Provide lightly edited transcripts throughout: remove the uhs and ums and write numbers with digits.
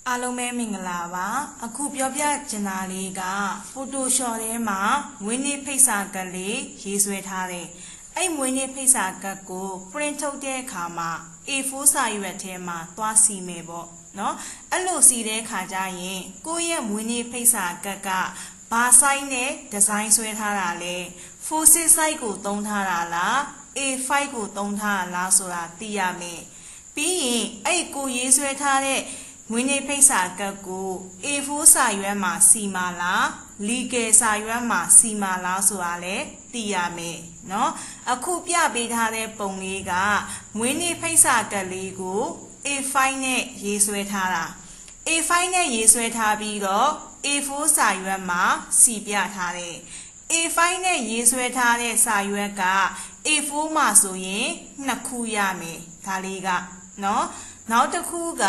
အားလုံးပဲမင်္ဂလာပါအခုပြောပြချင်တာလေးက Photoshop ထဲမှာမွေးနေ့ဖိတ်စာကတ်လေးရေးဆွဲထားတယ်အဲ့မွေးနေ့ဖိတ်စာကတ်ကို print ထုတ်တဲ့အခါမှာ A4 စာရွက်ထဲမှာသွားစီမယ်ပေါ့နော်အဲ့လိုစီတဲ့အခါကျရင်ကိုယ့်ရဲ့မွေးနေ့ဖိတ်စာကတ်ကဘာ size နဲ့ design ဆွဲထားတာလဲ 4/6 size ကိုသုံးထားတာလား A5 ကိုသုံးထားတာလားဆိုတာသိရမယ်ပြီးရင်အဲ့ကိုရေးဆွဲထားတဲ့မွေးနေ့ဖိတ်စာကတ်ကို A4 စာရွက်မှာစီမာလား legal စာရွက်မှာစီမာလားဆိုတာလည်းသိရမယ်เนาะအခုပြပေးထားတဲ့ပုံလေးကမွေးနေ့ဖိတ်စာကတ်လေးကို A5 နဲ့ရေးဆွဲထားတာ A5 နဲ့ရေးဆွဲထားပြီးတော့ A4 စာရွက်မှာစီပြထားတယ် A5 နဲ့ရေးဆွဲထားတဲ့စာရွက်က A4 မှာဆိုရင်2ခုရမယ်ဒါလေးကเนาะနောက်တစ်ခုက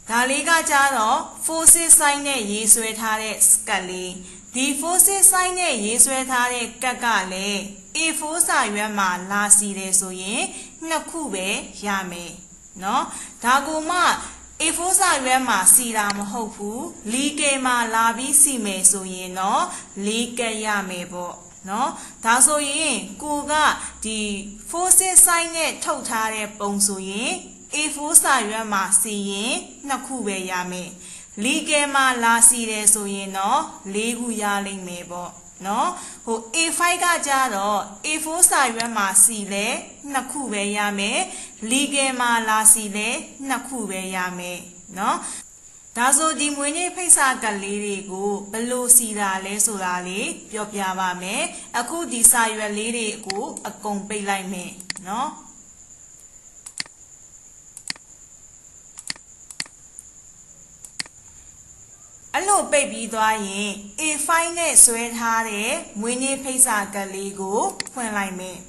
ဒါလေးကကြတော့ 4/6 size နဲ့ရေးဆွဲထားတဲ့ကတ်လေးဒီ 4/6 size နဲ့ရေးဆွဲထားတဲ့ကတ်ကလည်း A4 စာရွက်မှာလာစီတယ်ဆိုရင်2ခုပဲရမယ်เนาะဒါကိုမှ A4 စာရွက်မှာစီတာမဟုတ်ဘူး legal မှာလာပြီးစီမယ်ဆိုရင်တော့ legal ရမယ်ပေါ့เนาะဒါဆိုရင်ကိုကဒီ 4/6 size နဲ့ထုတ်ထားတဲ့ပုံဆိုရင်A4 စာရွက်မှာစီရင်2ခုပဲရမယ် legal မှာလာစီတယ်ဆိုရင်တော့4ခုရလိမ့်မယ်ပေါ့เนาะဟို A5 ကကြတော့ A4 စာရွက်မှာစီလဲ2ခုပဲရမယ် legal မှာလာစီလဲ2ခုပဲရမယ်เนาะဒါဆိုဒီမွေးနေ့ဖိတ်စာကတ်လေးတွေကိုဘယ်လိုစီတာလဲဆိုတာလေးပြောပြပါမယ်အခုဒီစာရွက်လေးတွေကိုအကုန်ပိတ်လိုက်မယ်เนาะအဲ့လိုပိတ်ပြီးသွားရင် A5 နဲ့ဆွဲထားတဲ့မွေးနေ့ဖိတ်စာကတ်လေးကိုဖွင့်လိုက်မယ်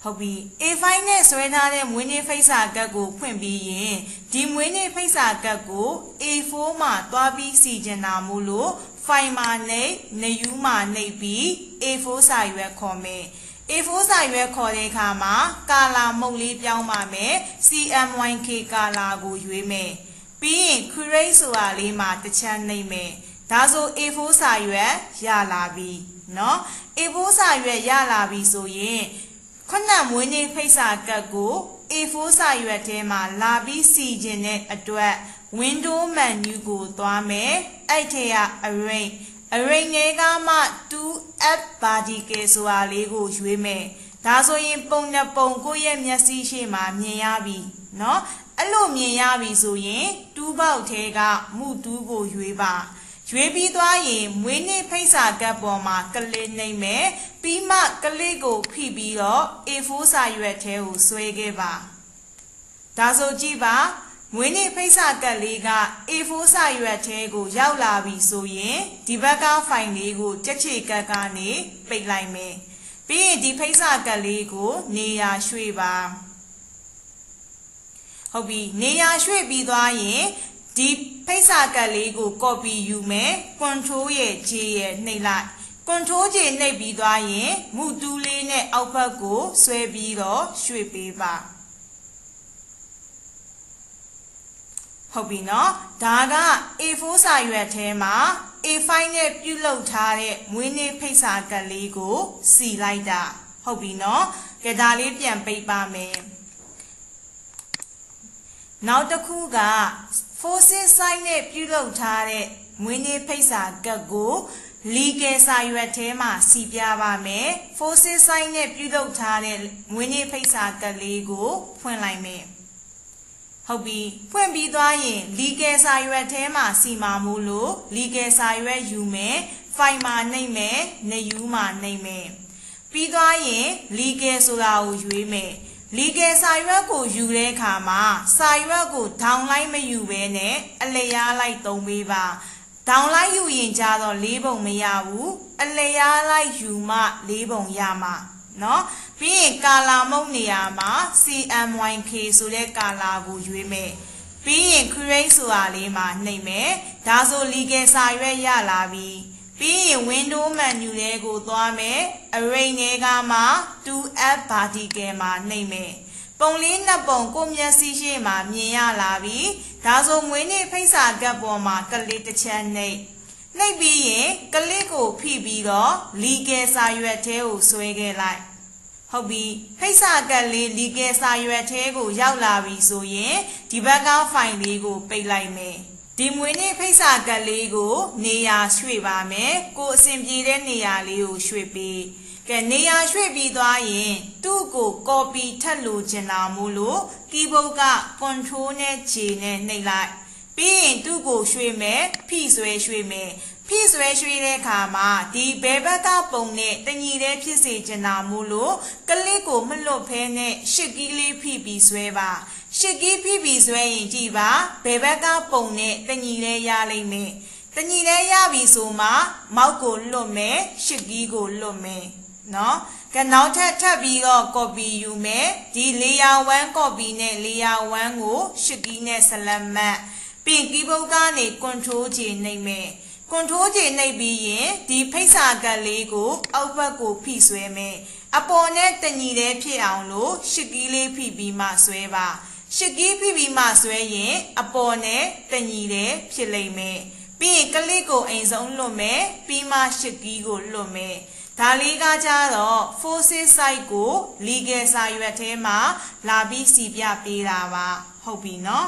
ဟုတ်ပြီ A5 နဲ့ဆွဲထားတဲ့မွေးနေ့ဖိတ်စာကတ်ကိုဖွင့်ပြီးရင်ဒီမွေးနေ့ဖိတ်စာကတ်ကို A4 မှာတွားပြီးစီကျင်တာမို့လို့ file မှာနှိပ်နှယူးမှာနှိပ်ပြီး A4 စာရွက်ခေါ်မယ်A4 စာရွက်ခေါ်တဲ့အခါမှာကာလာမုတ်လေးပြောင်းပါမယ် CMYK ကာလာကိုရွေးမယ်ပြီးရင် create ဆိုတာလေးမှာတစ်ချက်နှိပ်မယ်ဒါဆို A4 စာရွက်ရလာပြီเนาะ A4 စာရွက်ရလာပြီဆိုရင်ခုနမွေးနေ့ဖိတ်စာကတ်ကို A4 စာရွက်ထဲမှာလာပြီးစီခြင်းတဲ့အတွက် window menu ကိုသွားမယ်အဲ့ထဲက arrange ထဲကမှ 2F vertical ဆိုတာလေးကိုရွေးမယ်ဒါဆိုရင်ပုံနဲ့ပုံကိုယ့်ရဲ့မျက်စိရှေ့မှာမြင်ရပြီเนาะအဲ့လိုမြင်ရပြီဆိုရင်2ပေါက်ထဲကမူ2ကိုရွေးပါရွေးပြီးသွားရင်မွေးနေ့ဖိတ်စာကတ်ပေါ်မှာကလစ်နှိပ်မယ်ပြီးမှကလစ်ကိုဖိပြီးတော့ A4 စာရွက်ထဲကိုဆွဲခဲ့ပါဒါဆိုကြည့်ပါမွေးနေ့ဖိတ်စာကတ်လေးက A4 စာရွက်ထဲကိုရောက်လာပြီဆိုရင်ဒီဘက်ကဖိုင်လေးကိုကြက်ချေကတ်ကနေပိတ်လိုက်မယ်ပြီးရင်ဒီဖိတ်စာကတ်လေးကိုနေရာရွှေ့ပါဟုတ်ပြီနေရာရွှေ့ပြီးသွားရင်ဒီဖိတ်စာကတ်လေးကို copy ယူမယ် control ရဲ့ J ရဲ့နှိပ်လိုက် control J နှိပ်ပြီးသွားရင်မူတူးလေးနဲ့အောက်ဘက်ကိုဆွဲပြီးတော့ရွှေ့ပေးပါဟုတ်ပြီနော်ဒါက A4 စာရွက်ထဲမှာ A5 နဲ့ပြုလုပ်ထားတဲ့မွေးနေ့ဖိတ်စာကတ်လေးကိုစီလိုက်တာဟုတ်ပြီနော်ကြဒါလေးပြန်ပိတ်ပါမယ်နောက်တစ်ခုက 4/6 size နဲ့ပြုလုပ်ထားတဲ့မွေးနေ့ဖိတ်စာကတ်ကို legal စာရွက်ထဲမှာစီပြပါမယ် 4/6 size နဲ့ပြုလုပ်ထားတဲ့မွေးနေ့ဖိတ်စာကတ်လေးကိုဖွင့်လိုက်မယ်ဟုတ်ပြီဖွင့်ပြီးသွားရင် legal စာရွက်ထဲမှာစီမှာမို့လို့ legal စာရွက်ယူမယ် file မှာနှိပ်မယ်နှယူးမှာနှိပ်မယ်ပြီးသွားရင် legal ဆိုတာကိုရွေးမယ်legal စာရွက်ကိုယူတဲ့အခါမှာစာရွက်ကို down လိုက်မယူဘဲနဲ့အလျားလိုက်သုံးပေးပါ down လိုက်ယူရင်ကြတော့4ပုံမရဘူးအလျားလိုက်ယူမှ4ပုံရမှာเนาะပြီးရင်ကာလာမုတ်နေရာမှာ CMYK ဆိုတဲ့ကာလာကိုရွေးမယ်ပြီးရင် create ဆိုတာလေးမှာနှိပ်မယ်ဒါဆို legal စာရွက်ရလာပြီပြီးရင် window menu လေးကိုသွားမယ် arrange ထဲကမှ 2F vertical မှာနှိပ်မယ် ပုံလေးနှစ်ပုံကိုမျက်စိရှိမှမြင်ရလာပြီဒါဆိုမွေးနေ့ဖိတ်စာကပ်ပေါ်မှာကလေးတစ်ချက်နှိပ်ပြီးရင်ကလေးကိုဖိပြီးတော့လီကယ်စာရွက်ထဲကိုဆွဲခဲ့လိုက်ဟုတ်ပြီဖိတ်စာကပ်လေးလီကယ်စာရွက်ထဲကိုရောက်လာပြီဆိုရင်ဒီဘက်ကဖိုင်လေးကိုပိတ်လိုက်မယ်ဒီမွေးနေ့ဖိတ်စာကပ်လေးကိုနေရာရွှေ့ပါမယ်ကိုအဆင်ပြေတဲ့နေရာလေးကိုရွှေ့ပြီးကဲနေရာရွှေ့ပြီးသွားရင်သူ့ကို copy ထပ်လို့ကျင်လာမို့လို့ keyboard က control နဲ့ J နဲ့နှိပ်လိုက်ပြီးရင်သူ့ကိုရွှေ့မယ်ဖိဆွဲရွှေ့မယ်ဖိဆွဲရွှေ့တဲ့အခါမှာဒီဘယ်ဘက်ကပုံနဲ့တညီတဲ့ဖြစ်စေကျင်တာမို့လို့ကလစ်ကိုမလွတ်ဖဲနဲ့ရှစ်ကီးလေးဖိပြီးဆွဲပါရှစ်ကီးဖိပြီးဆွဲရင်ကြည့်ပါဘယ်ဘက်ကပုံနဲ့တညီတဲ့ရလိမ့်မယ်တညီတဲ့ရပြီဆိုမှမောက်ကိုလွတ်မယ်ရှစ်ကီးကိုလွတ်မယ်နော်ကနောက်ထပ်ပြီးတော့ copy ယူမယ်ဒီ layer 1 copy နဲ့ layer 1ကိုရှစ်ကီးနဲ့ select မှတ်ပြီး keyboard ကနေ control J နှိပ်မယ် control J နှိပ်ပြီးရင်ဒီဖိတ်စာကပ်လေးကိုအောက်ဘက်ကိုဖိဆွဲမယ်အပေါ်နဲ့တညီတဲ့ဖြစ်အောင်လို့ရှစ်ကီးလေးဖိပြီးမှဆွဲပါရှစ်ကီးဖိပြီးမှဆွဲရင်အပေါ်နဲ့တညီတဲ့ဖြစ်လိမ့်မယ်ပြီးရင်ကလစ်ကိုအိမ်ဆုံးလွတ်မယ်ပြီးမှရှစ်ကီးကိုလွတ်မယ်ဒါလေးကကြတော့ forces site ကို legal စာရွက်ထဲမှာလာပြီးစီပြပေးတာပါဟုတ်ပြီနော်